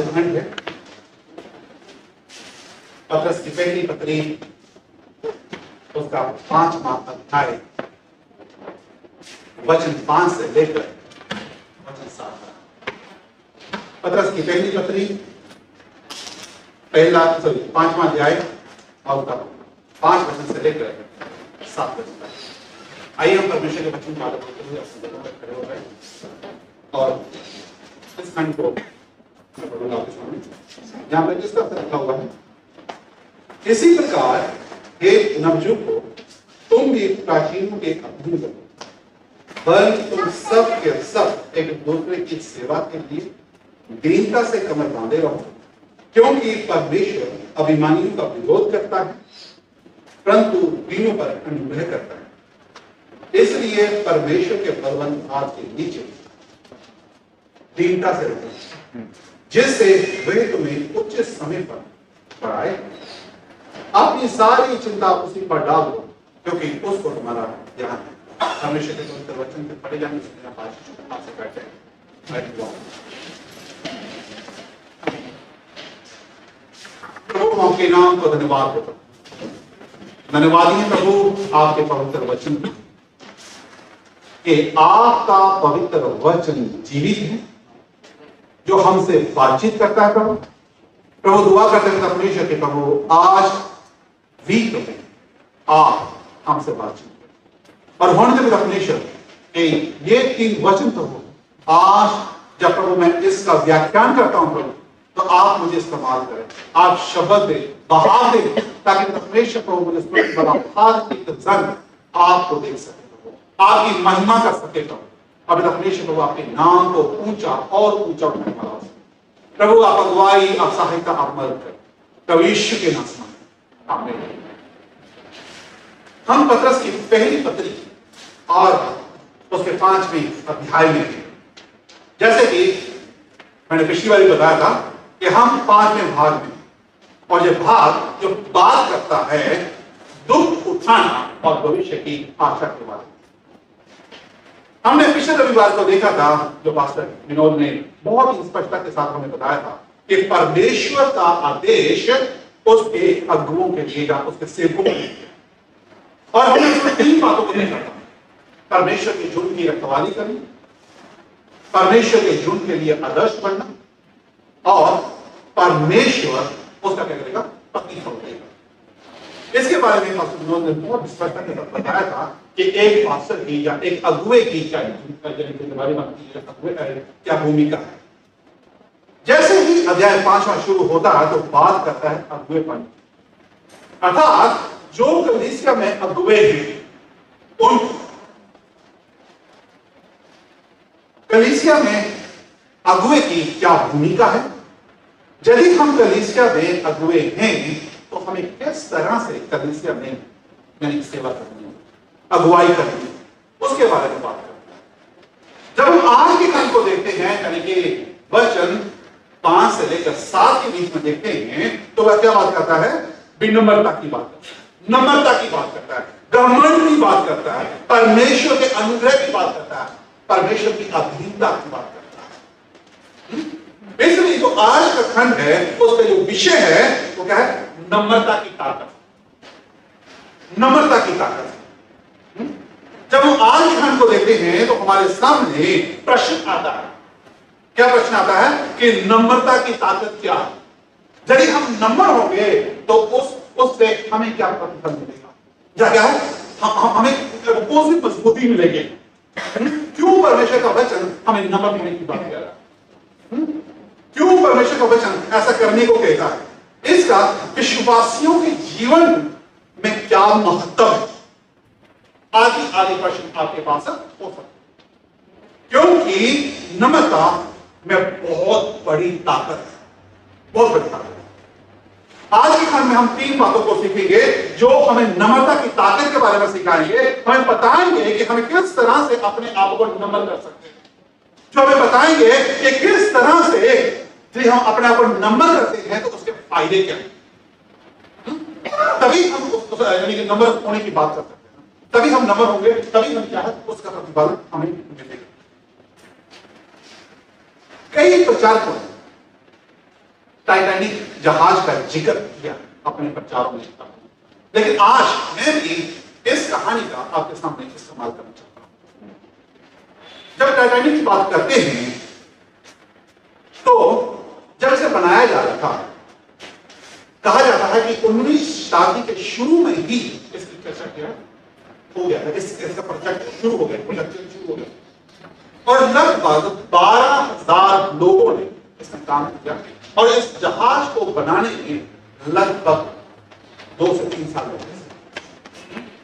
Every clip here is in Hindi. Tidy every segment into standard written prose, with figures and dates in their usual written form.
जो खंड है पत्रस की पहली पत्री उसका 5वां अध्याय वचन 5 से लेकर वचन 7 तक। पत्रस की पहली पत्री पांचवा अध्याय और 5 वचन से लेकर 7 वचन तक। आइए हम परमेश्वर के वचन पालन करते हुए अपने जगह पर खड़े हो गए और इस खंड को यहाँ पर जिस तरह से लिखा हुआ है, इसी प्रकार हे नवजुग को तुम भी प्राचीनों के अधीन बनो, बल्कि तुम सब के सब एक दूसरे की सेवा के लिए दीनता से कमर बांधे रहो, क्योंकि परमेश्वर अभिमानियों का विरोध करता है परंतु दीनों पर अनुग्रह करता है। इसलिए परमेश्वर के बलवंत हाथ के नीचे दीनता से रहो, जिससे वे तुम्हें उच्च समय पर बढ़ाए। अपनी सारी चिंता उसी पर डाल दो, क्योंकि उसको तुम्हारा ध्यान है। परमेश्वर के पवित्र वचन से पढ़े जाने से आपसे बैठे प्रभु आपके नाम को धन्यवाद होता, धन्यवादी प्रभु आपके पवित्र वचन कि आपका पवित्र वचन जीवित है, जो हमसे बातचीत करता है। प्रभु दुआ करते हैं परमेश्वर के प्रभु आज भी प्रभु आप हमसे बातचीत करें और होने के परमेश्वर के ये 3 वचन प्रभु आज जब प्रभु मैं इसका व्याख्यान करता हूं प्रभु, तो आप मुझे इस्तेमाल करें, आप शब्द दे बहा दे, ताकि परमेश्वर प्रभु मुझे हर एक जन आपको देख सके प्रभु, आपकी महिमा कर सके प्रभु। अब परमेश्वर प्रभु आपके नाम को ऊंचा और ऊंचा उठाने वाला हो प्रभु, आप अगुवाई आप सहायता आप मदद करें प्रभु यीशु के नाम में आमीन। हम पत्रस की पहली पत्री और उसके 5वें अध्याय में हैं। जैसे कि मैंने पिछली बार बताया था कि हम 5वें भाग में, और ये भाग जो बात करता है दुख उठाना और भविष्य की आशा के बारे में। हमने पिछले रविवार को देखा था, जो पास्टर विनोद ने बहुत ही स्पष्टता के साथ हमें बताया था कि परमेश्वर का आदेश उसके अगुओं के दिएगा, उसके सेवकों को दिएगा। और हमने उसमें 3 बातों को देखा था, परमेश्वर के झुंड की रखवाली करनी, परमेश्वर के झुंड के लिए आदर्श बनना, और परमेश्वर उसका क्या करेगा, पत्नी को देगा। इसके बारे में पास्टर विनोद ने बहुत स्पष्टता के साथ बताया था कि एक पास्टर की या एक अगुवे की क्या भूमिका है। जैसे ही अध्याय 5वां शुरू होता है तो बात करता है अगुवेपन, अर्थात जो कलीसिया में अगुवे हैं उन कलीसिया में अगुवे की क्या भूमिका है। यदि हम कलीसिया में अगुवे हैं तो हमें किस तरह से कलीसिया में यानी सेवा करनी है, अगुवाई करनी है, उसके बारे में बात करते हैं। जब हम आज के खंड को देखते हैं, यानी कि वचन 5 से लेकर 7 के बीच में देखते हैं, तो वह क्या बात करता है, विनम्रता की बात करता है, नम्रता की बात करता है, घमंड की बात करता है, परमेश्वर के अनुग्रह की बात करता है, परमेश्वर की अधीनता की बात करता है। इसलिए जो आज का खंड है उसका जो विषय है वो क्या है, नम्रता की ताकत, नम्रता की ताकत। जब हम आज के खंड को देखते हैं तो हमारे सामने प्रश्न आता है। क्या प्रश्न आता है कि नम्रता की ताकत क्या है। यदि हम नम्र होंगे तो उससे हमें क्या प्रतिफल मिलेगा, क्या है, हमें पॉजिटिव मजबूती मिलेगी। क्यों परमेश्वर का वचन हमें नम्र होने की बात कर रहा है, क्यों परमेश्वर का वचन ऐसा करने को कहता है, इसका विश्वासियों के जीवन में क्या महत्व है। आदि प्रश्न आपके पास हो सकते, क्योंकि नम्रता में बहुत बड़ी ताकत है, बहुत बड़ी ताकत है। आज के खंड में हम 3 बातों को सीखेंगे जो हमें नम्रता की ताकत के बारे में सिखाएंगे, हमें बताएंगे कि हमें किस तरह से अपने आप को नम्र कर सकते हैं, जो हमें बताएंगे कि किस तरह से यदि हम अपने आप को नम्र करते हैं तो उसके फायदे क्या हैं। तभी हम यानी कि नम्र होने की बात कर सकते हैं, तभी हम नम्र होंगे, तभी हम क्या है उसका प्रतिफल हमें मिलेगा। कई प्रचारकों टाइटैनिक जहाज का जिक्र किया अपने प्रचारों में, लेकिन आज मैं भी इस कहानी का आपके सामने इस्तेमाल करना चाहता हूं। जब टाइटैनिक की बात करते हैं तो जब इसे बनाया जा रहा था, कहा जाता है कि 19 शताब्दी के शुरू में ही इसकी चर्चा किया हो गया था, इसका प्रोजेक्ट शुरू हो गया, प्रोजेक्ट शुरू हो गया और लगभग 12,000 लोगों ने इसमें काम किया और इस जहाज को बनाने में लगभग 2 से 3 साल लगे।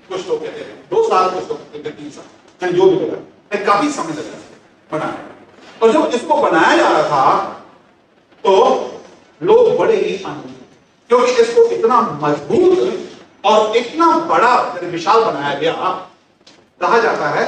कुछ लोग कहते हैं 2 साल, कुछ लोग कहते हैं 3 साल, जो भी लगा, काफी समय लगा बनाने। और जब इसको बनाया जा रहा था तो लोग बड़े ही आनंदित, क्योंकि इसको इतना मजबूत और इतना बड़ा विशाल बनाया गया। कहा जाता है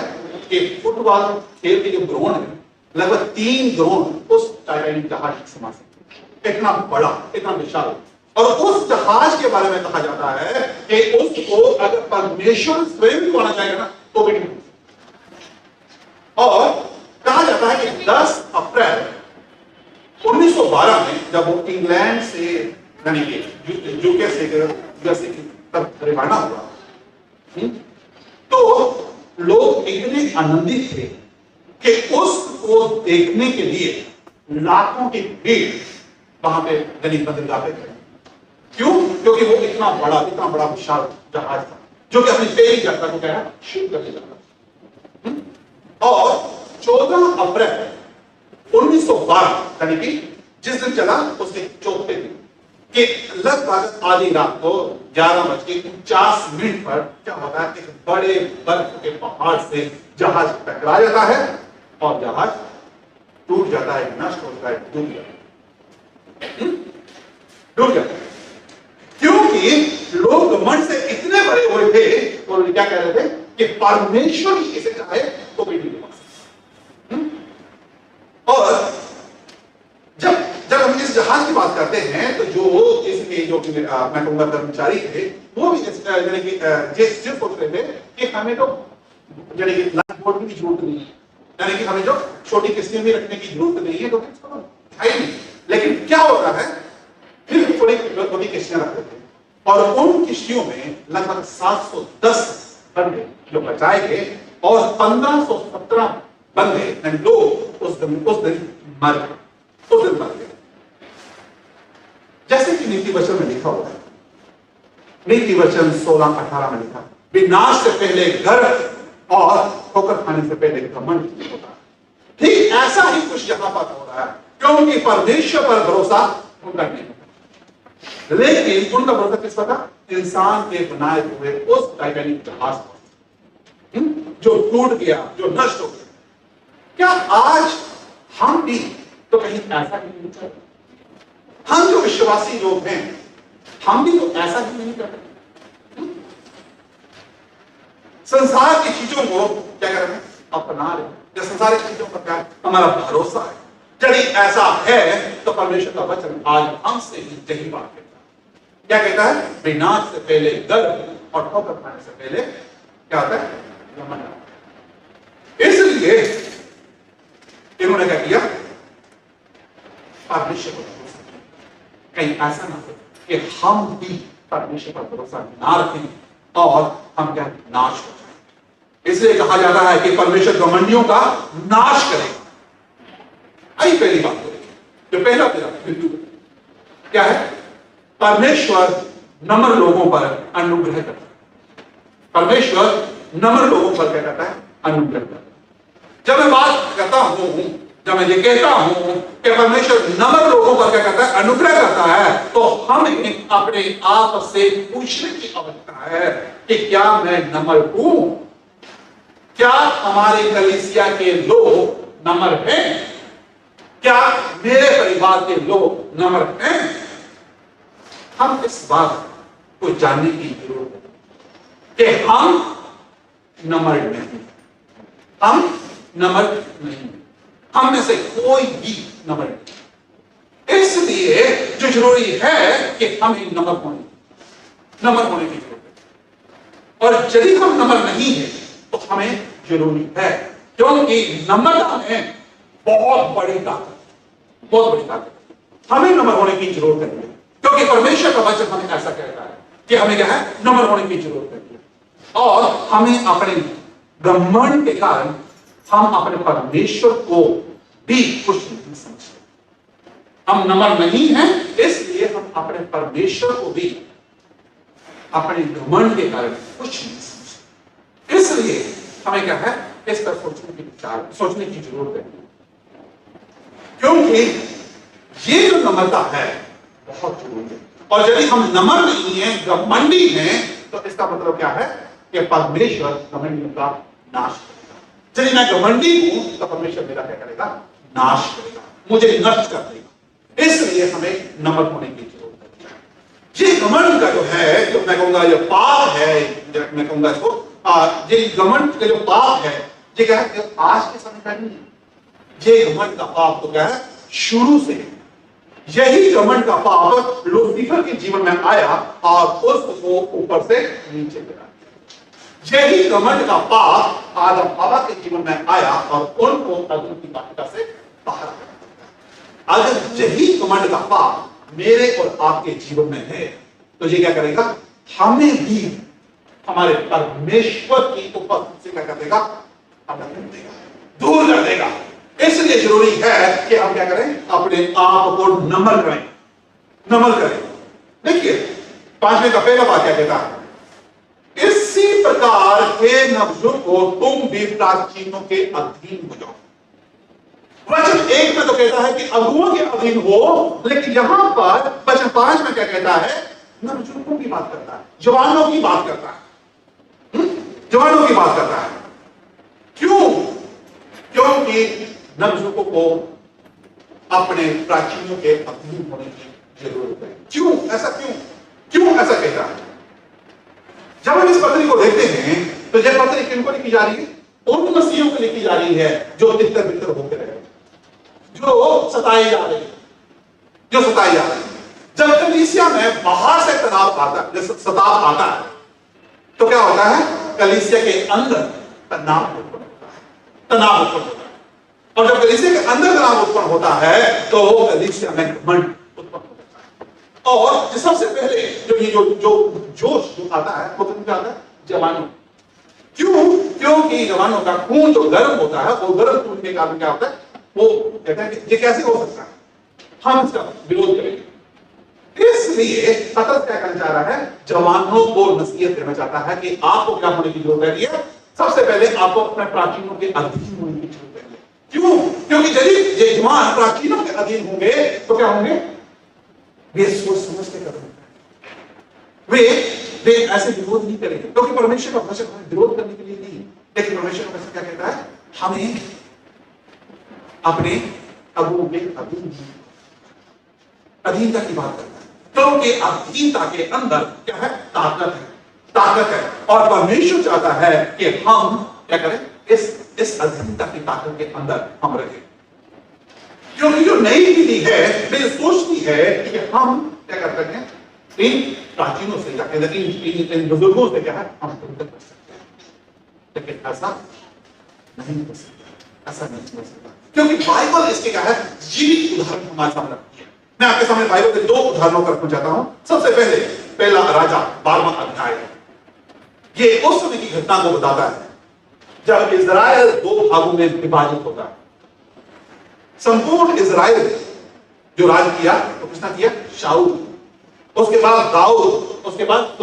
कि फुटबॉल खेल के जो ग्राउंड है, लगभग 3 ग्राउंड उस टाइटैनिक जहाज के समा सकते, इतना बड़ा, इतना विशाल। और उस जहाज के बारे में कहा जाता है कि उसको अगर परमेश्वर स्वयं भी बनाना चाहेगा ना तो भी नहीं। और कहा जाता है कि 10 अप्रैल 1912 में जब वो इंग्लैंड से यानी कि यूके से यूएसए की तरफ रवाना हुआ, तो लोग इतने आनंदित थे कि उसको देखने के लिए लाखों की भीड़ वहां पे गली बंदरगाह पे खड़ी। क्यों? क्योंकि वो इतना बड़ा विशाल जहाज था जो कि अपनी पहली यात्रा को क्या शुरू करने जा रहा था। और 14 अप्रैल 1912 यानी कि जिस दिन चला उसके चौथे दिन कि लगभग आधी रात को 11:49 पर क्या होता है, एक बड़े बर्फ के पहाड़ से जहाज टकरा जाता है और जहाज टूट जाता है, नष्ट होता है, डूब जाता है। क्योंकि लोग मन से इतने भरे हुए थे और क्या कह रहे थे कि परमेश्वर ही इसे चाहे तो भी नहीं बना सकता। और जब हम इस जहाज की बात करते हैं तो जो इसके जो मैं कहूंगा कर्मचारी थे वो भी यानी कि सिर्फ सोच रहे थे कि हमें तो यानी कि लाइफ बोट की जरूरत नहीं है, यानी कि हमें जो छोटी किस्तियां भी रखने की जरूरत नहीं है, तो है नहीं। लेकिन क्या होता है, फिर भी छोटी किस्तियां रखते थे और उन किश्तियों में लगभग 710 बंदे जो बचाए गए और 1517 बंदे लोग उस दिन मर गए। जैसे कि नीति वचन में लिखा हुआ है, नीति वचन 16-18 में लिखा, विनाश से पहले गर्व और ठोकर खाने से पहले घमंड होता है। ठीक ऐसा ही कुछ यहां पर हो रहा है, क्योंकि परमेश्वर पर भरोसा उनका नहीं होता, लेकिन उनका भरोसा किस पर था? इंसान के बनाए हुए उस टाइटैनिक जहाज पर जो टूट गया, जो नष्ट हो गया। क्या आज हम भी तो कहीं ऐसा ही नहीं चाहते? हम जो विश्वासी लोग हैं, हम भी तो ऐसा ही नहीं करते। संसार की चीजों को क्या कर रहे हैं? अपना रहे हैं। संसार की चीजों पर क्या हमारा भरोसा है? यदि ऐसा है तो परमेश्वर का वचन आज हमसे ही यही बात कहता है। क्या कहता है? विनाश से पहले गर्व और ठोकर खाने से पहले क्या होता है? घमंड। इसलिए इन्होंने क्या किया? परमेश्वर पर भरोसा किया। कहीं ऐसा ना हो कि हम भी परमेश्वर पर भरोसा ना रखें और हम क्या नाश हो जाए। इसलिए कहा जाता है कि परमेश्वर घमंडियों का नाश करेगा। आई पहली बात को देखिए, जो पहला बिंदु क्या है? परमेश्वर नम्र लोगों पर अनुग्रह करता है। परमेश्वर नम्र लोगों पर क्या करता है? अनुग्रह करता है। जब मैं बात करता हूं, जब मैं ये कहता हूं कि परमेश्वर नम्र लोगों पर क्या करता है? अनुग्रह करता है, तो हमें अपने आप से पूछने की आवश्यकता है कि क्या मैं नम्र हूं? क्या हमारे कलीसिया के लोग नम्र हैं? क्या मेरे परिवार के लोग नम्र हैं? हम इस बात को जानने की जरूरत है कि हम नम्र नहीं, हम नम्र नहीं, हम में से कोई भी नम्र नहीं। इसलिए जो जरूरी है कि हमें नम्र होने की जरूरत है। और यदि हम नम्र नहीं है तो हमें जरूरी है, क्योंकि नम्रता में बहुत बड़ी ताकत है। हमें नम्र होने की जरूरत है, क्योंकि परमेश्वर का वचन हमें ऐसा कहता है कि हमें क्या है, नम्र होने की जरूरत है। और हमें अपने घमंड के कारण हम अपने परमेश्वर को भी खुश नहीं समझते। हम नम्र नहीं हैं, इसलिए हम अपने परमेश्वर को भी अपने घमंड के कारण कुछ नहीं समझते। इसलिए हमें क्या है, इस पर सोचने की जरूरत है, क्योंकि ये जो नम्रता है बहुत जरूरी है। और यदि हम नम्र नहीं है, घमंडी हैं, तो इसका मतलब क्या है कि परमेश्वर घमंडियों का नाश करेगा। यदि मैं घमंडी हूं तो परमेश्वर मेरा क्या करेगा, नाश करेगा, मुझे नष्ट कर देगा। इसलिए हमें नम्र होने की जरूरत है। ये घमंड का जो है, जो मैं कहूंगा, जो पाप है, मैं कहूंगा इसको, ये घमंड का जो पाप है, ये क्या है, आज के समय का नहीं है। ये घमंड का पाप तो क्या है, शुरू से। यही घमंड का पाप लूसीफर के जीवन में आया और उसको ऊपर से नीचे गिरा। यही घमंड का पाप आदम हवा के जीवन में आया और उनको अदम की वाटिका से बाहर। अगर यही घमंड का पाप मेरे और आपके जीवन में है, तो ये क्या करेगा, हमें भी हमारे परमेश्वर की उपस्थिति से क्या कर देगा, अलग कर देगा, दूर कर देगा। इसलिए जरूरी है कि हम क्या करें, अपने आप को नम्र करें, नम्र करें। देखिए 5वें का पहला वाक्य कहता है, इसी प्रकार के नबजों को तुम भी प्राचीनों के अधीन हो जाओ। वचन 1 में तो कहता है कि अगुओं के अधीन हो, लेकिन यहां पर वचन 5 में क्या कहता है, नबजुर्गों की बात करता है, जवानों की बात करता है, जवानों की बात करता है। क्यों? क्योंकि नबजुर्गों को अपने प्राचीनों के अधीन होने की जरूरत है। क्यों ऐसा, क्यों ऐसा कहता है? जब हम इस पत्री को देखते हैं तो यह पत्री किनको लिखी जा रही है, उन मसीहों को लिखी जा रही है जो तितर बितर होकर रहे, जो सताए जा रहे हैं, जो सताए जा रहे हैं। जब कलीसिया में बाहर से तनाव आता है, जैसे सताव आता है, तो क्या होता है, कलीसिया के अंदर तनाव उत्पन्न होता है, तनाव उत्पन्न होता है। और जब कलीसिया के अंदर तनाव उत्पन्न होता है तो कलीसिया में घमंड उत्पन्न होता है। और सबसे पहले जो ये जो जोश जो आता है वो क्या आता है, जवानों। क्यों? क्योंकि जवानों का खून जो गर्म होता है, वो गर्म खून के कारण क्या होता है, वो कहता है कि ये कैसे हो सकता है, हम इसका विरोध करेंगे। इसलिए पतरस क्या करना चाह रहा है, जवानों को नसीहत देना चाहता है कि आपको क्या होने की जरूरत है, सबसे पहले आपको अपने प्राचीनों के अधीन होने की जरूरत है। क्यों? क्योंकि यदि ये जवान प्राचीनों के अधीन होंगे तो क्या होंगे, वे सोच समझ के कदम उठाएंगे, वे ऐसे विरोध नहीं करेंगे, क्योंकि परमेश्वर का वचन हमें विरोध करने के लिए नहीं, लेकिन परमेश्वर का वचन क्या कहता है, हमें अपने अगुओं के अधीनता की बात करता है। क्योंकि अधीनता के अंदर क्या है, ताकत है, ताकत है। और परमेश्वर चाहता है कि हम क्या करें, इस अधीनता की ताकत के अंदर हम रहें। क्योंकि जो नई पीढ़ी है वे सोचती है कि हम क्या कर सकते हैं, इन प्राचीनों से, इन बुजुर्गों से क्या है, हम कर सकते हैं, लेकिन ऐसा नहीं हो सकता, ऐसा नहीं हो सकता। क्योंकि बाइबल इसके क्या है, जीवित उदाहरण हमारे सामने रखती है। मैं आपके सामने बाइबल के 2 उदाहरणों को रखना चाहता हूं। सबसे पहले पहला राजा 12वां अध्याय, ये उस समय की घटना को बताता है जब इजराइल 2 भागों में विभाजित होता है। संपूर्ण इजराइल जो राज किया तो किसने किया, शाऊल, उसके बाद दाऊद, उसके बाद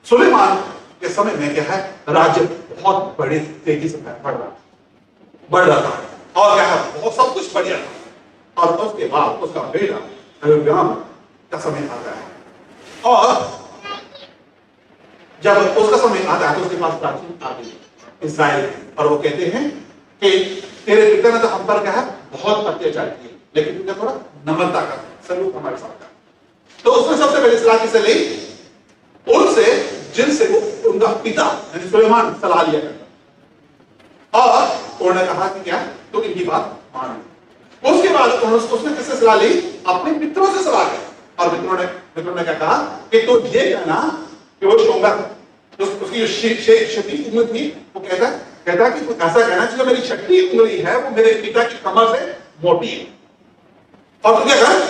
सुलेमान के समय में क्या है, राज्य बहुत बड़ी तेजी से बढ़ रहा था और क्या है, बहुत सब कुछ बढ़िया था। और उसके बाद उसका बेटा रेहबाम का समय आता है, और जब उसका समय आता है तो उसके पास प्राचीन आ गई इस्राएल, और वो कहते हैं कि तेरे पिता ने तो हम पर क्या है, बहुत अत्याचार किए, लेकिन तुमने थोड़ा नम्रता का सलूक हमारे साथ का। तो उसने सबसे पहले सलाह किससे ली, उनसे जिनसे वो उनका पिता यानी सुलेमान सलाह लिया करता, और उन्होंने कहा कि क्या तो इनकी बात मानो। उसके बाद उसने किससे सलाह ली, अपने मित्रों से सलाह की, और मित्रों ने क्या कहा कि तो ये कहना कि वो शोंगर उसकी जो छठी उंगली थी, वो कहता कि तू ऐसा कहना चाहिए मेरी छठी उंगली है वो मेरे पिता की कमर से मोटी है, और तू क्या कर,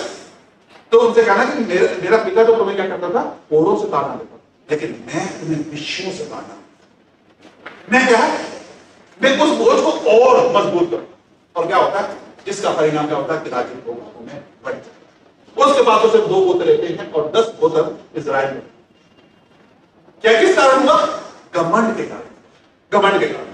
तो उनसे कहना कि मेरा पिता तो तुम्हें क्या करता था, कोड़ों से ताड़ना देता, लेकिन मैं तुम्हें विषयों से ताड़ना, मैं क्या है, मैं उस बोझ को और मजबूत करूं। और क्या होता है, जिसका परिणाम क्या होता है कि राज्य को में बढ़ जाता है। उसके बाद तो सिर्फ 2 बोतल लेते हैं और 10 बोतल इजराइल में। क्या किस कारण हुआ? घमंड के कारण, घमंड के कारण।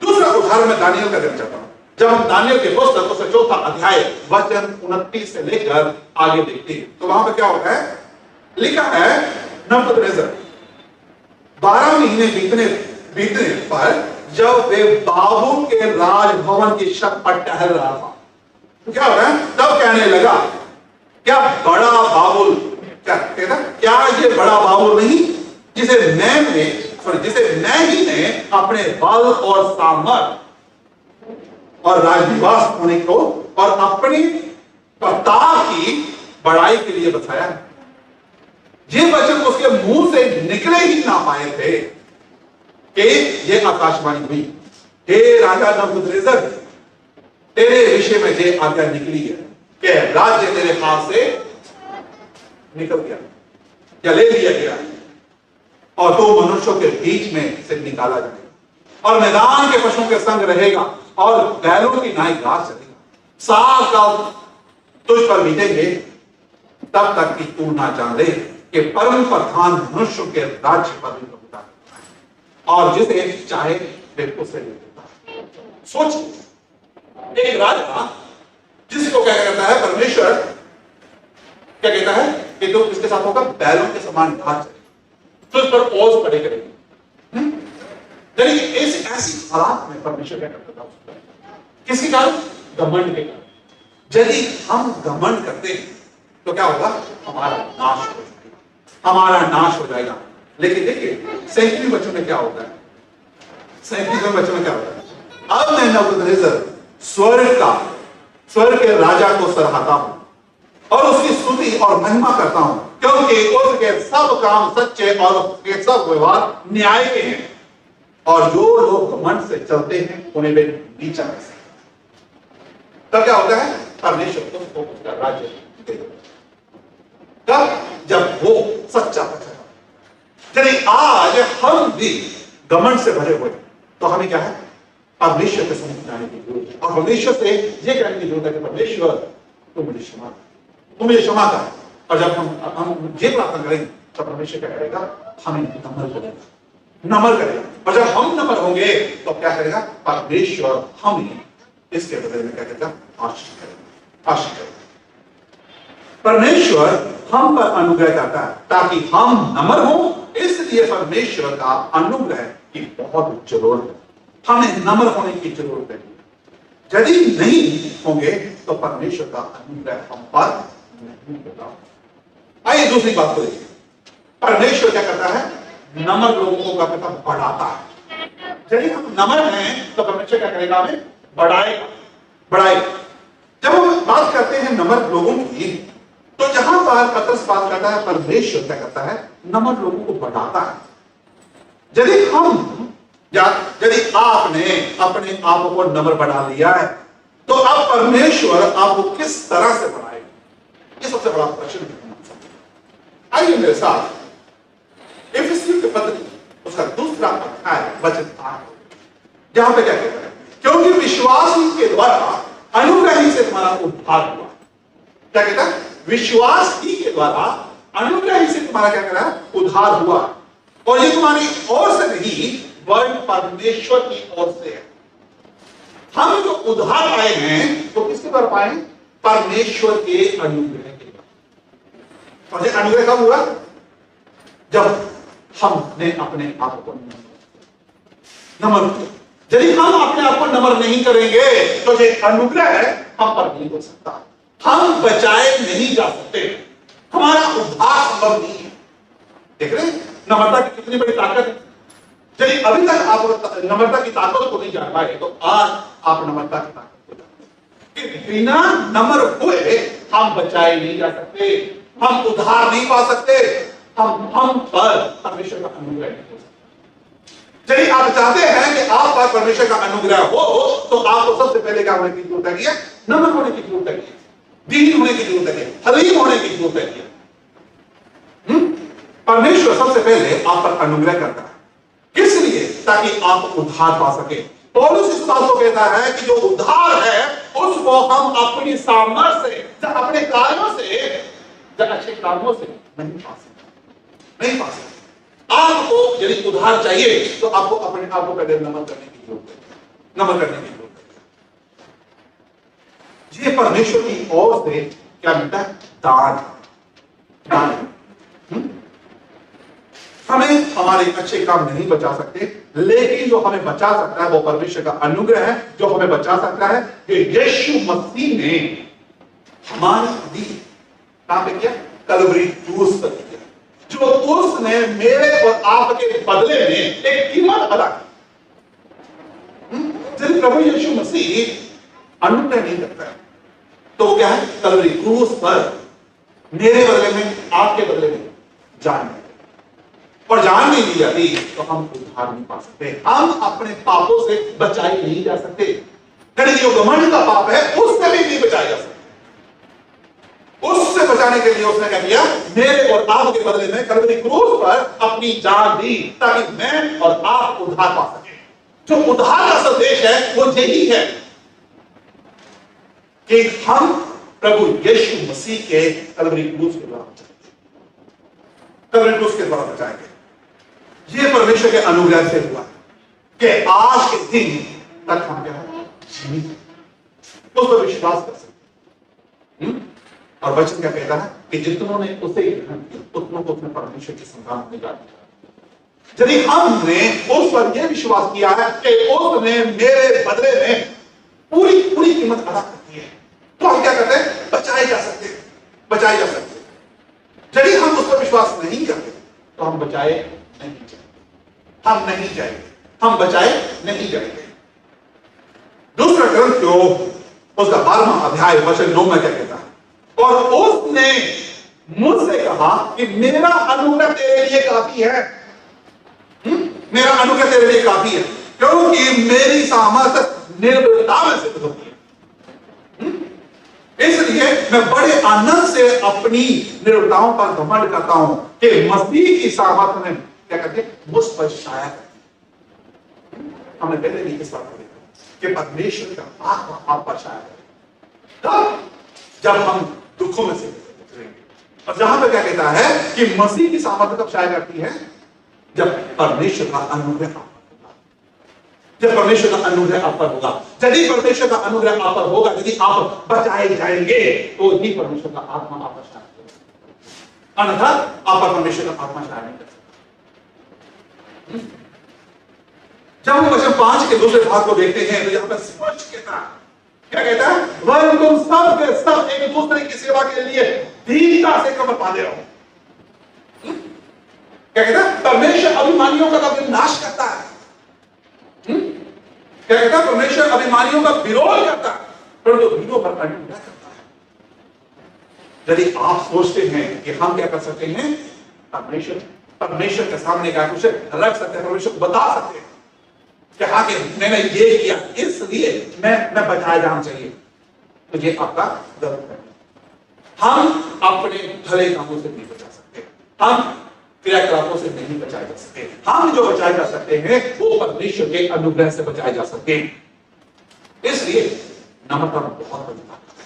दूसरा उदाहरण मैं दानियल का देना चाहता हूं। जब हम दानियल के पुस्तक उसका 4था अध्याय वचन 29 से लेकर आगे देखते हैं तो वहां पर क्या होता है, लिखा है नबूकदनेस्सर 12 महीने बीतने पर जब वे बाबुल के राजभवन की छत पर टहल रहा था, तो क्या हो रहा है, तब कहने लगा क्या बड़ा बाबुल, क्या कहता, क्या ये बड़ा बाबुल नहीं जिसे मैं ही ने अपने बल और सामर्थ और राजनिवास होने को और अपनी प्रताप की बड़ाई के लिए बसाया है। ये वचन उसके मुंह से निकले ही ना पाए थे कि ये आकाशवाणी हुई, हे राजा नबूकदनेस्सर, तेरे विषय में ये आज्ञा निकली है कि राज्य तेरे हाथ से निकल गया या ले लिया गया और तो मनुष्यों के बीच में से निकाला जाएगा और मैदान के पशुओं के संग रहेगा और बैलों की नाई घास चलेगा। 7 साल तुझ पर बीतेंगे तब तक कि तू ना जाने कि परम प्रधान मनुष्यों के राज्य पर भी प्रभुता करता है और जिसे चाहे वे उसे ले लेता है। सोच, एक राजा जिसको क्या कहता है, परमेश्वर क्या कहता है कि तू इसके साथ होगा, बैलों के समान घास चलेगा, तो इस पर ओज पड़े करेगी। ऐसी हालात में परमेश्वर क्या करता था, किसके कारण? घमंड के कारण। यदि हम घमंड करते हैं तो क्या होगा, हमारा नाश हो जाएगा, हमारा नाश हो जाएगा। लेकिन देखिए 37वें वचन में क्या होता है, 37वें वचन में क्या होता है, अब मैं नबूकदनेस्सर स्वर्ग के राजा को सराहता हूं और उसकी स्तुति और महिमा करता हूं क्योंकि उसके सब काम सच्चे और उसके सब व्यवहार न्याय के हैं और जो लोग घमंड से चलते हैं उन्हें वे नीचा कर सकते। तब क्या होता है, परमेश्वर उसको उसका राज्य दे देता है। तब जब वो सच्चा बचा। यदि आज हम भी घमंड से भरे हुए तो हमें क्या है, परमेश्वर के समीप जाने की जरूरत है और परमेश्वर से ये कहने की जरूरत है कि परमेश्वर तुम मुझे क्षमा कर। और जब हम ये प्रार्थना करेंगे तो परमेश्वर क्या करेगा, हमें नम्र करेगा और जब हम नम्र होंगे तो क्या करेगा, परमेश्वर हमें इसके बदले में क्या करेगा, आशीष करेगा। परमेश्वर हम पर अनुग्रह करता है ताकि हम नम्र हों, इसलिए परमेश्वर का अनुग्रह की बहुत जरूरत है, हमें नम्र होने की जरूरत है। यदि नहीं होंगे तो परमेश्वर का अनुग्रह हम पर नहीं होगा। आइए दूसरी बात को देखिए, परमेश्वर क्या करता है, नम्र लोगों को क्या करता है, बढ़ाता है। यदि हम नम्र हैं तो परमेश्वर क्या करेगा, हमें बढ़ाएगा। जब हम बात करते हैं नम्र लोगों की तो जहां पर पतरस बात करता है, परमेश्वर क्या करता है, नम्र लोगों को बढ़ाता है। यदि आपने अपने आप को नम्र बना लिया है तो अब परमेश्वर आपको किस तरह से बढ़ाएगा, ये सबसे बड़ा प्रश्न है। आइए मेरे साथ इफिसियों के पत्र उसका 2 अध्याय वचन 8, जहां पे क्या कहता है, क्योंकि विश्वास ही के द्वारा अनुग्रह ही से तुम्हारा उद्धार हुआ। क्या कहता है, विश्वास ही के द्वारा अनुग्रह ही से तुम्हारा क्या करा, उद्धार हुआ। और ये तुम्हारी ओर से नहीं वरन परमेश्वर की ओर से है। हम जो उद्धार पाए हैं तो किसके द्वारा पाए, परमेश्वर के अनुग्रह के द्वारा। और ये अनुग्रह कब हुआ, जब हमने अपने आप को नम्र किया। यदि हम अपने आप को नम्र नहीं करेंगे तो ये अनुग्रह हम पर नहीं हो सकता, हम बचाए नहीं जा सकते, हमारा उद्धार संभव नहीं है। देख रहे हैं नम्रता की कितनी बड़ी ताकत है। यदि अभी तक आप नम्रता की ताकत को नहीं जान पाए तो आज आप नम्रता की ताकत को जान, कि बिना नम्र हुए हम बचाए नहीं जा सकते, हम उद्धार नहीं पा सकते, हम पर परमेश्वर का अनुग्रह नहीं हो सकता। यदि आप चाहते हैं कि आप पर परमेश्वर का अनुग्रह हो तो आपको सबसे पहले क्या होने की जरूरत है, नम्र होने की जरूरत है, दीन होने की जरूरत है, हलीम होने की जरूरत परमेश्वर सबसे पहले आप पर अनुग्रह करता है, किस लिए? ताकि आप उद्धार पा सके। पौलुस इस बात को कहता है कि जो उद्धार है उसको हम अपनी सामर्थ्य से, अपने कार्यों से, अच्छे कामों से नहीं पा सकते, नहीं पा सकते। आपको यदि उद्धार चाहिए तो आपको अपने आप को पहले नमन करने की जरूरत है, नमन करने की जरूरत है। ये परमेश्वर की ओर से क्या मिलता है? दान, दान। हमें हमारे अच्छे काम नहीं बचा सकते, लेकिन जो हमें बचा सकता है वो परमेश्वर का अनुग्रह है। जो हमें बचा सकता है कि यीशु मसीह ने हमारी दी, कहां पे किया? कलवरी क्रूस पर किया। जो उसने मेरे और आपके बदले में एक कीमत अदा की। यदि प्रभु यीशु मसीह अनुग्रह नहीं करता है तो वो क्या है? कलवरी क्रूस पर मेरे बदले में, आपके बदले में जान, और जान नहीं दी जाती तो हम उद्धार नहीं पा सकते, हम अपने पापों से बचाए नहीं जा सकते। जो घमंड का पाप है उससे भी नहीं बचाया जा सकता। उससे बचाने के लिए उसने क्या किया? मेरे और आपके बदले में कलवरी क्रूस पर अपनी जान दी ताकि मैं और आप उद्धार पा सके। जो उद्धार का संदेश है वो यही है कि हम प्रभु यीशु मसीह के कलवरी क्रूस के द्वारा कलवरी क्रूस के द्वारा बचाएंगे। ये परमेश्वर के अनुग्रह से हुआ कि आज के दिन तक हम क्या है? जीवित, उस पर विश्वास कर सकते। और वचन क्या कहता है कि जितनों ने उसे ग्रहण किया उतनों को उसने परमेश्वर की संतान में डाल दिया। यदि हमने उस पर यह विश्वास किया है कि उसने मेरे बदले में पूरी पूरी कीमत अदा कर दी है, तो हम क्या करते हैं? बचाए जा सकते हैं, बचाए जा सकते हैं। यदि हम उस पर विश्वास नहीं करते तो हम बचाए नहीं जाएंगे, हम नहीं जाएंगे, हम बचाए नहीं जाएंगे। दूसरा कुरिन्थियों उसका 12वां अध्याय वचन 9 में क्या कहता है? और उसने मुझसे कहा कि मेरा अनुग्रह तेरे लिए काफी है। मेरा अनुग्रह तेरे लिए काफी है क्योंकि मेरी सामर्थ्य निर्बलता में सिद्ध होती है। इसलिए मैं बड़े आनंद से अपनी निर्बलताओं पर घमंड करता हूं कि मसीह की सामर्थ्य में क्या करके मुझ पर छाया करती। हमने पहले भी इस बात को देखा कि परमेश्वर का आत्मा आप पर छाया करेगा जब हम दुखों में से गुजरेंगे। और जहां पर क्या कहता है कि मसीह की सामर्थ्य कब छाया करती है? जब परमेश्वर का अनुग्रह आप पर होगा, जब परमेश्वर का अनुग्रह आप पर होगा। यदि परमेश्वर का अनुग्रह आप पर होगा, यदि आप बचाए जाएंगे तो ही परमेश्वर का आत्मा आप पर छाया करेगा, अन्यथा आप पर परमेश्वर का आत्मा छाया नहीं कर सकता। जब हम वचन 5 के दूसरे भाग को देखते हैं तो यहां पर स्पष्ट कहता है, क्या कहता है? वह तुम सब के सब एक दूसरे की सेवा के लिए दीनता से कमर बांधे रहो। क्या कहता है? परमेश्वर अभिमानियों का कभी नाश करता है। क्या कहता है? परमेश्वर अभिमानियों का विरोध करता है परंतु दीनों पर अनुग्रह करता है। यदि आप सोचते हैं कि हम क्या कर सकते हैं, परमेश्वर के सामने क्या कुछ रख सकते हैं, परमेश्वर को बता सकते हैं कि हाँ कि मैंने ये किया इसलिए मैं बचाया जाना चाहिए, तो ये आपका गलत है। हम अपने भले कामों से नहीं बचा सकते, हम क्रियाकलापों से नहीं बचाए जा सकते। हम जो बचाए जा सकते हैं वो परमेश्वर के अनुग्रह से बचाए जा सकते हैं। इसलिए नम्रता बहुत बड़ी बात है,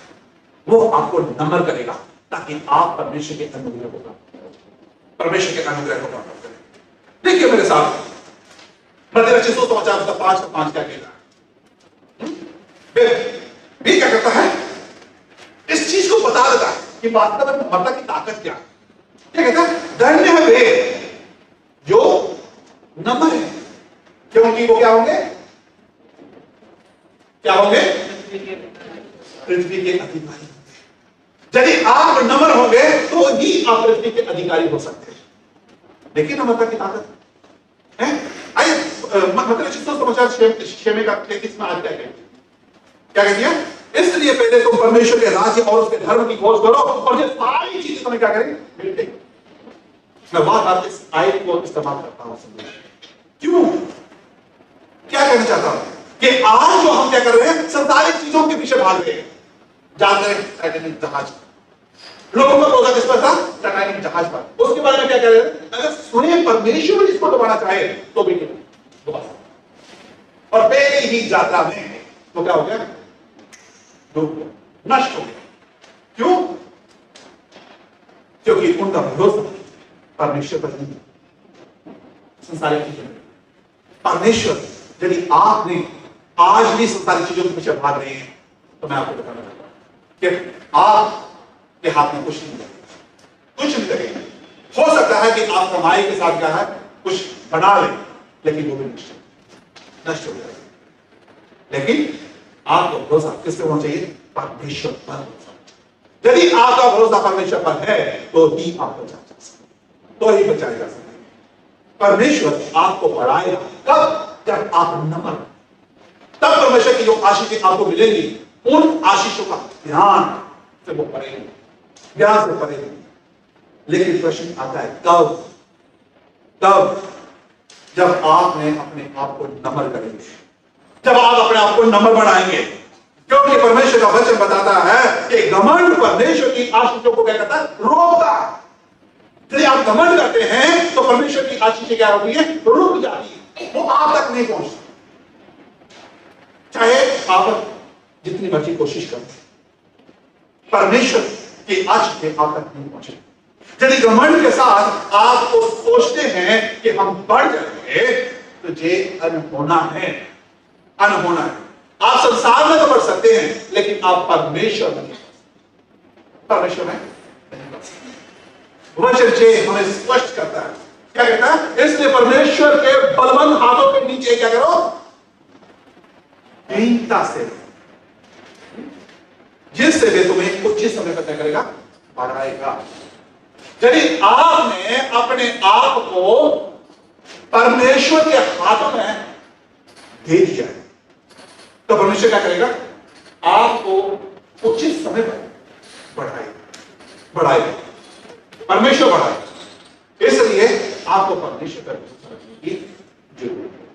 वो आपको नम्र करेगा ताकि आप परमेश्वर के अनुग्रह को प्राप्त करें, परमेश्वर के अनुग्रह को प्राप्त करें। देखिए मेरे साथ मत्ती रचित सुसमाचार 5:5 क्या कहता है? भी क्या करता है? इस चीज को बता देता है कि वास्तव में नम्रता की ताकत क्या है। क्या कहता है? धन्य है वे जो नम्र है क्योंकि वो क्या होंगे? क्या होंगे? पृथ्वी के अधिकारी। यदि आप नम्र होंगे तो ही आप पृथ्वी के अधिकारी हो सकते हैं। देखिए नम्रता की ताकत है। आइए मत्ती रचित सुसमाचार 6 में 33 में आज क्या कहती है? इसलिए पहले तुम परमेश्वर के राज्य और उसके धर्म की खोज करो और ये सारी चीजें तुम्हें क्या करेंगे? मिल जाएंगी। मैं बार बार इस आयत को इस्तेमाल करता हूं। क्यों? क्या कहना चाहता हूं कि आज जो हम क्या कर रहे हैं, संसारिक चीजों के पीछे भाग रहे हैं। जाते हैं टाइटैनिक जहाज, लोगों का भरोसा किस पर था? टाइटैनिक जहाज पर। उसके बारे में क्या करें, अगर स्वयं परमेश्वर इसको दबाना चाहे तो भी दबा सकता। और पहले ही यात्रा में तो क्या हो गया, डूब गया, नष्ट हो गया। क्यों? क्योंकि उनका भरोसा परमेश्वर पर नहीं, संसारिक चीजों में। परमेश्वर, यदि आपने आज भी संसारिक चीजों के पीछे भाग रहे हैं तो मैं आपको बताना चाहता हूं कि आपके हाथ में कुछ नहीं लगेगा, कुछ नहीं लगेगा। हो सकता है कि आप कमाई के साथ क्या है कुछ बना लें, लेकिन वो भी नष्ट हो जाएगा। लेकिन आपको भरोसा किस पे होना चाहिए? परमेश्वर पर। यदि आपका भरोसा परमेश्वर पर है तो ही आप बचा जा सकते, तो ही बचाया जा सकते। परमेश्वर आपको बढ़ाएगा कब? जब आप नम्र, तब परमेश्वर की जो आशीषें आपको मिलेंगी उन आशीषों का ध्यान से वो पढ़ेंगे, ध्यान से पढ़ेंगे। लेकिन प्रश्न आता है कब? तब जब आपने अपने आप को नम्र करेंगे, जब आप अपने आप को नम्र बढ़ाएंगे। क्योंकि परमेश्वर का वचन बताता है कि घमंड परमेश्वर की आशीषों को क्या करता है? रोकता। यदि आप घमंड करते हैं तो परमेश्वर की आशीषें क्या होती है? रुक जाती है, वो आप तक नहीं पहुंचती। चाहे आप जितनी मर्जी कोशिश करें, परमेश्वर की आशीषें आप तक नहीं पहुंचे। यदि घमंड के साथ आप तो सोचते हैं कि हम बढ़ जाएंगे तो ये अनहोना है, अनहोना है। आप संसार में तो बढ़ सकते हैं लेकिन आप परमेश्वर में, परमेश्वर में वचन से हमें स्पष्ट करता है, क्या कहता है? इसलिए परमेश्वर के बलवंत हाथों के नीचे क्या करो? दीनता से, जिससे वे तुम्हें उचित समय पर क्या करेगा? बढ़ाएगा। यदि आपने अपने आप को परमेश्वर के हाथों में दे दिया है तो परमेश्वर क्या करेगा? आपको उचित समय पर बढ़ाएगा, बढ़ाएगा, परमेश्वर बढ़ाएगा। इसलिए आपको परमेश्वर पर भरोसा रखने की जरूरत है,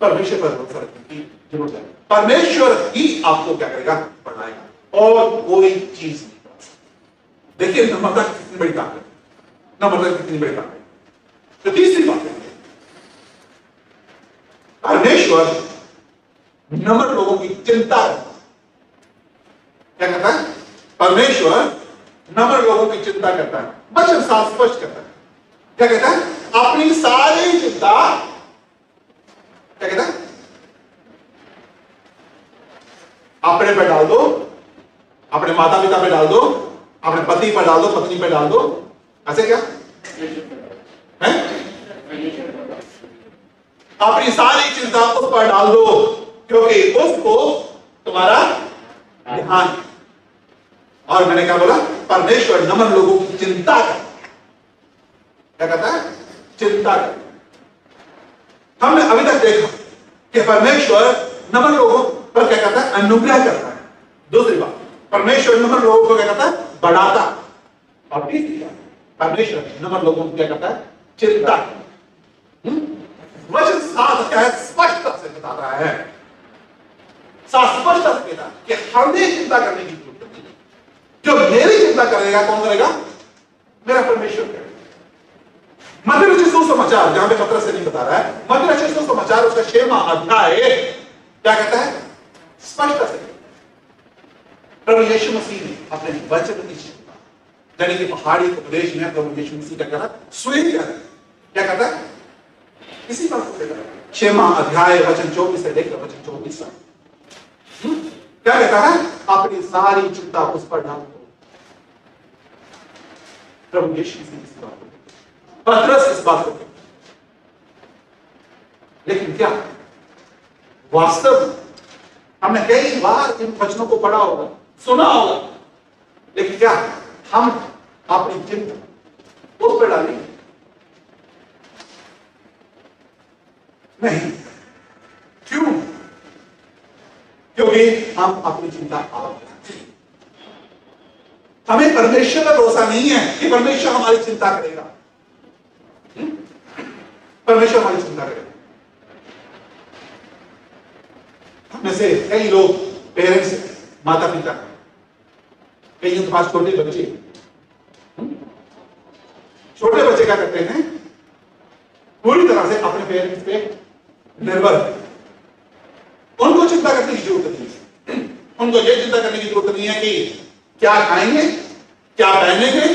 परमेश्वर पर भरोसा रखने की जरूरत है। परमेश्वर ही आपको क्या करेगा? बढ़ाएगा, और कोई चीज नहीं कर सकती। देखिए नम्रता कितनी बड़ी ताकत, नम्रता कितनी बड़ी ताकत। तो तीसरी बात है, परमेश्वर नम्र लोगों की चिंता करता है। क्या करता है? परमेश्वर नम्र लोगों की चिंता करता है। वचन साफ स्पष्ट करता है, क्या कहता है? अपनी सारी चिंता, क्या कहता है? अपने पे डाल दो, अपने माता पिता पे डाल दो, अपने पति पर डाल दो, पत्नी पे डाल दो। ऐसे क्या है? अपनी सारी चिंता उस पर डाल दो क्योंकि उसको तुम्हारा ध्यान है। और मैंने क्या बोला? परमेश्वर नम्र लोगों की चिंता करता है। क्या करता है? चिंता करता है। हमने अभी तक देखा कि परमेश्वर नम्र लोगों पर क्या करता है? अनुग्रह करता है। दूसरी बात, परमेश्वर नम्र लोगों को क्या करता है? बढ़ाता। और तीसरी बात, परमेश्वर नम्र लोगों को क्या करता है? चिंता। वचन साफ क्या है? स्पष्टता से बताता है, साफ स्पष्टता से कहता है कि हमें चिंता करने की जरूरत नहीं है। जो मेरी चिंता करेगा कौन करेगा? मेरा परमेश्वर करेगा। मत्ती रचित सुसमाचार, जहां पे पत्रस से नहीं बता रहा है, मत्ती रचित सुसमाचार उसका 6वां अध्याय क्या कहता है? स्पष्टता से प्रभु यीशु मसीह ने अपने वचन की चिंता, यानी कि पहाड़ी उपदेश में प्रभु यीशु मसीह क्या कर रहा है? स्वयं क्या करता है? इसी बात को लेकर 6वां अध्याय वचन 24 से लेकर वचन 24 तक क्या कहता है? अपनी सारी चिंता उस पर डाल दो। प्रभु यीशु मसीह इस बात को, पतरस इस बात को, लेकिन क्या वास्तव हमने कई बार इन वचनों को पढ़ा होगा, सुना होगा, लेकिन क्या हम अपनी चिंता उस पर डालेंगे? नहीं। क्यों? क्योंकि हम अपनी चिंता आप, हमें परमेश्वर पर भरोसा नहीं है कि परमेश्वर हमारी चिंता करेगा। परमेश्वर हमारी चिंता करेगा। में से कई लोग पेरेंट्स, माता पिता, कई के पास छोटे बच्चे, छोटे बच्चे क्या करते हैं, पूरी तरह से अपने पेरेंट्स पे निर्भर है। उनको चिंता करने की जरूरत नहीं है। उनको यह चिंता करने की जरूरत नहीं है कि क्या खाएंगे, क्या पहनेंगे,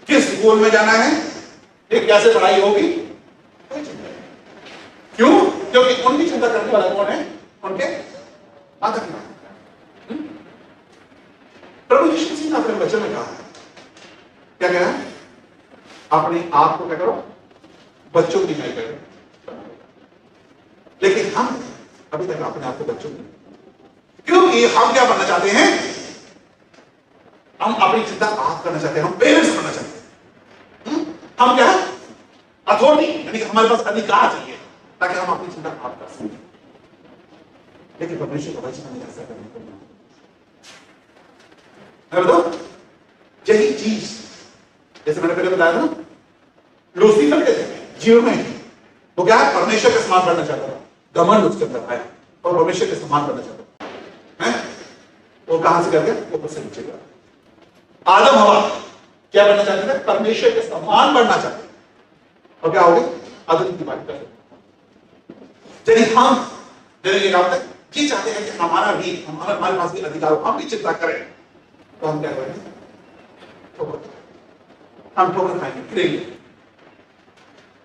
किस स्कूल में जाना है, ये कैसे पढ़ाई होगी, कोई चिंता नहीं। क्यों? क्योंकि उनकी चिंता करने वाला कौन है? उनके माता पिता। प्रभु यीशु मसीह ने अपने वचन में कहा है, क्या कह रहा है? अपने आप को क्या करो, बच्चों की नहीं करो। लेकिन हम अभी तक अपने आप को बच्चों की, क्योंकि हम क्या बनना चाहते हैं? हम अपनी चिंता आप करना चाहते हैं, हम पेरेंट्स बनना चाहते हैं। हम क्या है? अथॉरिटी, यानी कि हमारे पास अधिकार चाहिए ताकि हम अपनी चिंता आप कर सकें। लेकिन परमेश्वर का वचन हमें ऐसा करने को नहीं। यही चीज जैसे मैंने पहले बताया था ना, लूसीफर के जीवन में वो क्या है? परमेश्वर के समान बनना चाहता था, घमंड उसके अंदर है और परमेश्वर के समान बनना चाहता है। वो कहां से करके वो उससे नीचे गया। आदम हवा क्या बनना चाहते थे? परमेश्वर के समान बनना चाहते थे, और क्या हो गया? आदम की बात कर यदि हम ये काम है, ये चाहते हैं कि हमारा भी हमारे पास भी अधिकार हो, हम भी चिंता करें, तो हम क्या करेंगे? हम ठोकर खाएंगे, गिरेंगे।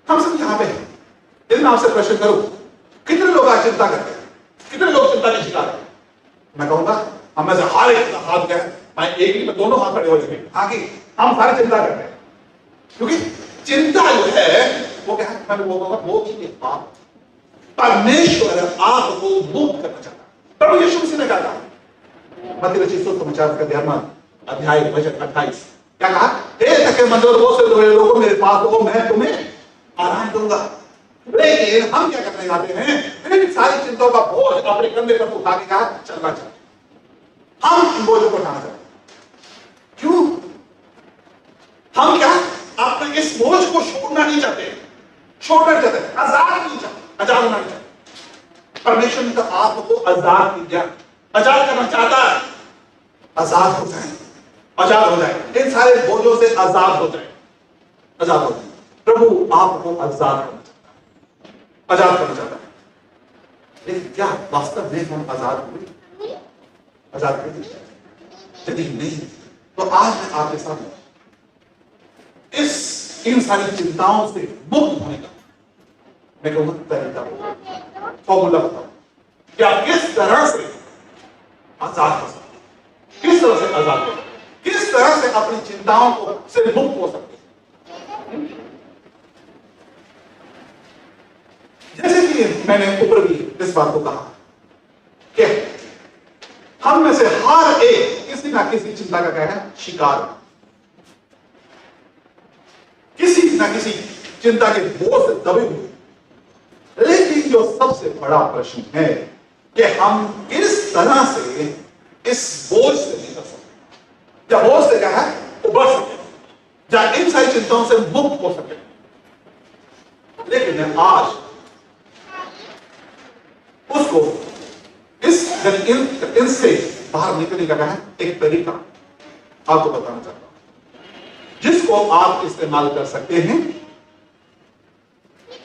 हम सब यहां पे हैं। यदि मैं आपसे प्रश्न करूं, कितने लोग आज चिंता करते हैं? कितने लोग चिंता के शिकार हैं? मैं कहूंगा हम में से हर एक हाथ क्या है, मैं एक ही में दोनों हाथ खड़े हो जाएंगे। आगे हम सारे चिंता करते हैं, क्योंकि चिंता जो है वो क्या है? मैं वो कहूंगा वो की बात परमेश्वर आपको मुक्त करना चाहता है। प्रभु यीशु मसीह ने कहा, मत्ती रचित सुसमाचार का 11वां अध्याय वचन 28 क्या कहा? हे थके मंदों से लोगों मेरे पास आओ, मैं तुम्हें आराम दूंगा। लेकिन हम क्या करने जाते हैं? इन सारी चिंताओं का बोझ अपने कंधे पर उठा के कहा चलना चाहते हैं। हम इन बोझों को उठाना चाहते हैं। क्यों? हम क्या अपने इस बोझ को छोड़ना नहीं चाहते, छोड़ना चाहते, आजाद नहीं चाहते, आजाद होना नहीं चाहते। परमेश्वर ने तो आपको आजाद किया, आजाद करना चाहता है। आजाद हो जाए, आजाद हो जाए, इन सारे बोझों से आजाद हो जाए, आजाद हो जाए। प्रभु आपको आजाद करना चाहता है, आजाद करना चाहता है। लेकिन क्या वास्तव में हम आजाद हुए? आजाद हुए? यदि नहीं तो आज मैं आपके सामने इन सारी चिंताओं से मुक्त होने का मैं कहूंगा तरीका, फॉर्मूला बताऊं कि आप किस तरह से आजाद हो सकते, किस तरह से आजाद हो सकते, किस तरह से अपनी चिंताओं को से मुक्त हो सकते। जैसे कि मैंने ऊपर भी इस बात को कहा कि हम में से हर एक किसी ना किसी चिंता का क्या है? शिकार, किसी ना किसी चिंता के बोझ से दबे हुए। लेकिन जो सबसे बड़ा प्रश्न है कि हम किस तरह से इस बोझ से निकल सकते, या बोझ से क्या है? उबर सके, या इन सारी चिंताओं से मुक्त हो सके। लेकिन आज उसको इनसे बाहर निकलने का है एक तरीका आपको बताना चाहता हूं, जिसको आप इस्तेमाल कर सकते हैं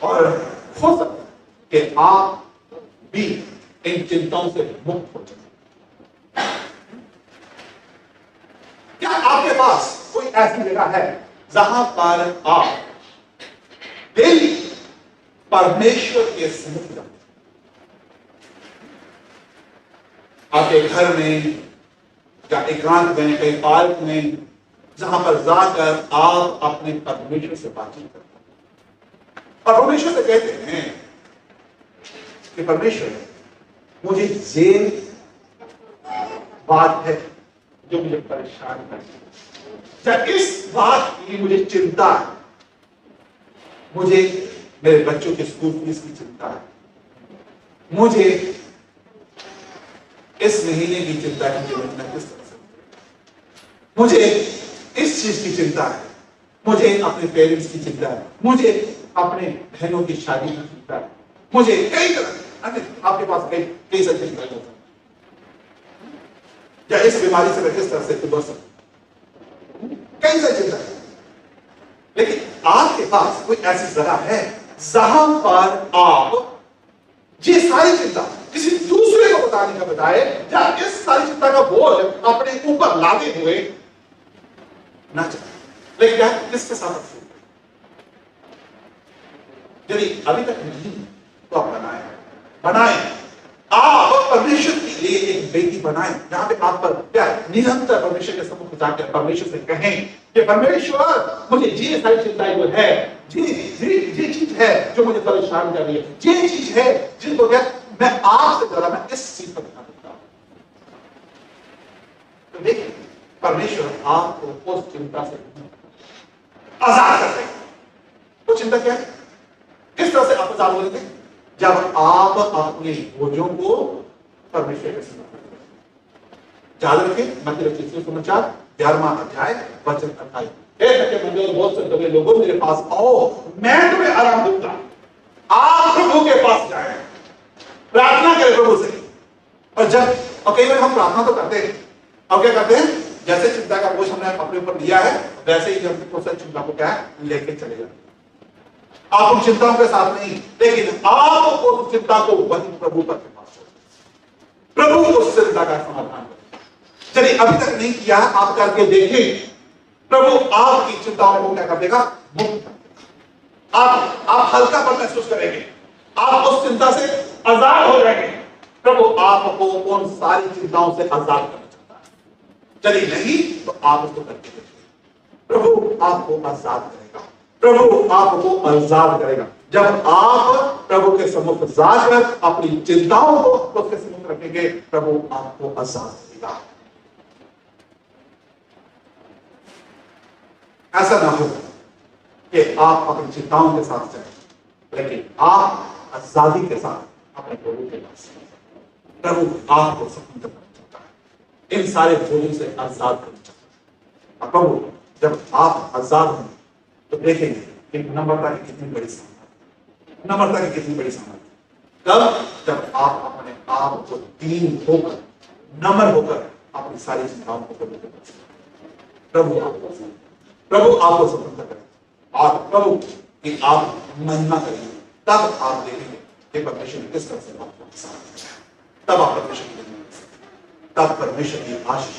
और हो सकता है कि आप भी इन चिंताओं से मुक्त हो जाए। क्या आपके पास कोई ऐसी जगह है जहां पर आप डेली परमेश्वर के समीप जाते, आपके घर में या एकांत में, कहीं पार्क में, जहां पर जाकर आप अपने परमेश्वर से बातचीत करते हैं और परमेश्वर से कहते हैं कि परमेश्वर मुझे ये बात है जो मुझे परेशान करती है, या इस बात की मुझे चिंता है, मुझे मेरे बच्चों के स्कूल फीस की चिंता है, मुझे इस महीने की चिंता है कि मैं किस तरह से, मुझे इस चीज की चिंता है, मुझे अपने पेरेंट्स की चिंता है, मुझे अपने बहनों की शादी की चिंता है, मुझे कई तरह आपके पास कई सारी चिंताएं हो सकती, या इस बीमारी से मैं किस तरह से उबर सकता, कई सारी चिंता है। पास कोई ऐसी जगह है जहां पर आप ये सारी चिंता किसी दूसरे को बताने का बजाय या इस सारी चिंता का बोझ अपने ऊपर लादे हुए ना चले, लेकिन क्या किसके साथ यदि अभी तक नहीं तो आप बनाए आप परमेश्वर के लिए एक बेटी बनाए जहां पे आप पर क्या निरंतर परमेश्वर के सम्मुख जाकर परमेश्वर से कहें कि परमेश्वर मुझे ये सारी चिंताएं जो है ये चीज है जो मुझे परेशान कर रही है, ये चीज है जिनको क्या मैं आपसे ज्यादा मैं इस चीज पर ध्यान देता हूं। तो देखिए परमेश्वर आपको उस चिंता से आजाद कर देगा। वो चिंता क्या है, किस तरह से आप आजाद हो जाते हैं? जब आप अपने बोझों को परमेश्वर के समर्पित करें। याद रखें मत्ती रचित सुसमाचार 11वां अध्याय वचन 28, हे थके बंधे और बोझ से दबे लोगों मेरे पास आओ, मैं तुम्हें आराम दूंगा। आप प्रभु के पास जाएं, प्रार्थना करें प्रभु से। और कई बार हम प्रार्थना तो करते हैं, अब क्या करते हैं, जैसे चिंता का बोझ हमने अपने ऊपर लिया है वैसे ही हम चिंता को क्या है लेके चले जाते हैं। आप उन चिंताओं के साथ नहीं, लेकिन आप उस चिंता को वही प्रभु पर पास, प्रभु उस चिंता का समाधान करें। चलिए अभी तक नहीं किया आप करके देखें, प्रभु आपकी चिंताओं को क्या कर देगा, मुक्त कर देगा। आप हल्कापन महसूस करेंगे, आप उस चिंता से आजाद हो जाएंगे। प्रभु आपको उन सारी चिंताओं से आजाद करना चाहता है। चलिए नहीं तो आप उसको करके देखिए, प्रभु आपको आजाद करेगा, प्रभु आपको आजाद करेगा। जब आप प्रभु के सम्मुख जाकर अपनी चिंताओं को उसके सम्मुख रखेंगे, प्रभु आपको आजाद करेगा। ऐसा ना हो कि आप अपनी चिंताओं के साथ चलें, लेकिन आप आजादी के साथ अपने प्रभु के पास। प्रभु आपको स्वतंत्र करना चाहता है, इन सारे बोझों से आजाद करना चाहता है। प्रभु जब आप आजाद हों तो देखेंगे कि नम्रता की कितनी बड़ी सामर्थ्य, नम्रता की कितनी बड़ी सामर्थ्य। कब? जब आप अपने आप को दीन होकर नम्र होकर अपनी सारी चिंताओं को प्रभु के पास, प्रभु आपको स्वतंत्र करें और प्रभु की आप महिमा करेंगे। तब आप देखेंगे कि परमेश्वर किस तरह से आपको आशीष, तब आप परमेश्वर की, तब परमेश्वर की आशीष,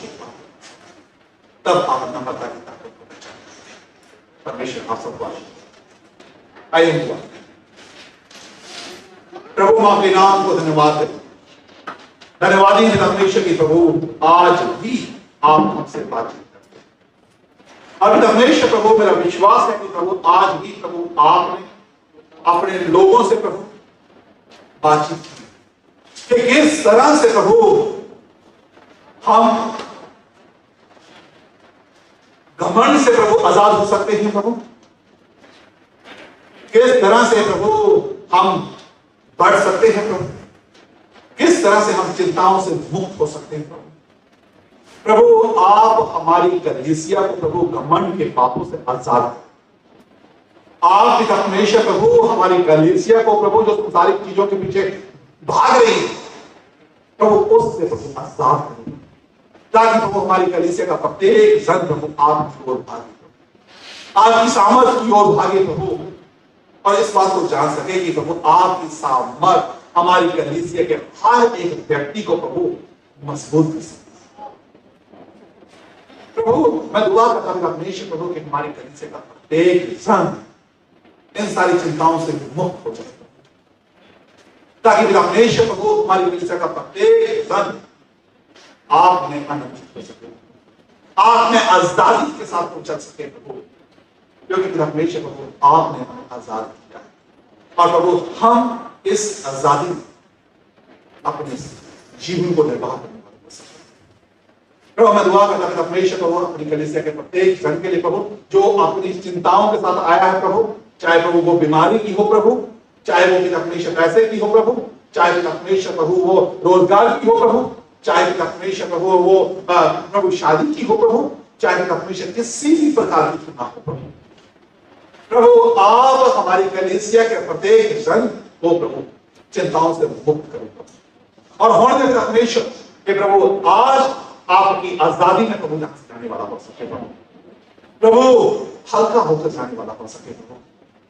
तब आप नम्रता की ताकत को पहचानेंगे। परमेश्वर आप सबको आशीष। आइए हुआ प्रभु मां के नाम को धन्यवाद दें। धन्यवाद ही परमेश्वर की प्रभु आज भी आप हमसे बातचीत करते हैं। अभी परमेश्वर प्रभु मेरा विश्वास है कि प्रभु आज भी प्रभु आपने अपने लोगों से प्रभु बातचीत की कि किस तरह से प्रभु हम घमंड से प्रभु आजाद हो सकते हैं। प्रभु किस तरह से प्रभु हम बढ़ सकते हैं। प्रभु किस तरह से हम चिंताओं से मुक्त हो सकते हैं। प्रभु आप हमारी कलीसिया को प्रभु घमंड के पापों से आजाद, आप परमेश्वर प्रभु हमारी कलीसिया को प्रभु जो संसारिक चीजों के पीछे भाग रही है प्रभु उससे प्रभु आजाद करें, ताकि प्रभु हमारी कलीसिया का प्रत्येक जन प्रभु आपकी ओर भागे, आपकी सामर्थ की ओर भागे प्रभु, और इस बात को जान सके कि प्रभु आपकी सामर्थ हमारी कलीसिया के हर एक व्यक्ति को प्रभु मजबूत कर सकती है। प्रभु मैं दुआ करता हूं परमेश्वर प्रभु कि हमारी कलीसिया का प्रत्येक जन इन सारी चिंताओं से मुक्त हो जाए, ताकि परमेश्वर प्रभु हमारी कलीसिया का प्रत्येक जन आप में आनंदित हो सके, आप में आजादी के साथ चल सके प्रभु, क्योंकि परमेश्वर प्रभु आपने हमें आजाद किया है और प्रभु हम इस आजादी में अपने जीवन को निर्वाह करने वाले हो सके। प्रभु मैं दुआ करता हूं परमेश्वर प्रभु अपनी कलीसिया के प्रत्येक जन के लिए प्रभु जो अपनी चिंताओं के साथ आया है प्रभु, चाहे प्रभु वो बीमारी की हो प्रभु, चाहे वो परमेश्वर पैसे की हो प्रभु, चाहे परमेश्वर प्रभु वो रोजगार की हो प्रभु, चाहे परमेश्वर प्रभु वो प्रभु शादी की हो प्रभु, चाहे परमेश्वर किसी भी प्रकार की चुनाव हो प्रभु, प्रभु आप हमारी कलीसिया के प्रत्येक जन को प्रभु चिंताओं से मुक्त करो और होने दे परमेश्वर के प्रभु आज आपकी आजादी में प्रभु जाने वाला हो सके प्रभु, प्रभु हल्का होकर जाने वाला हो सके प्रभु,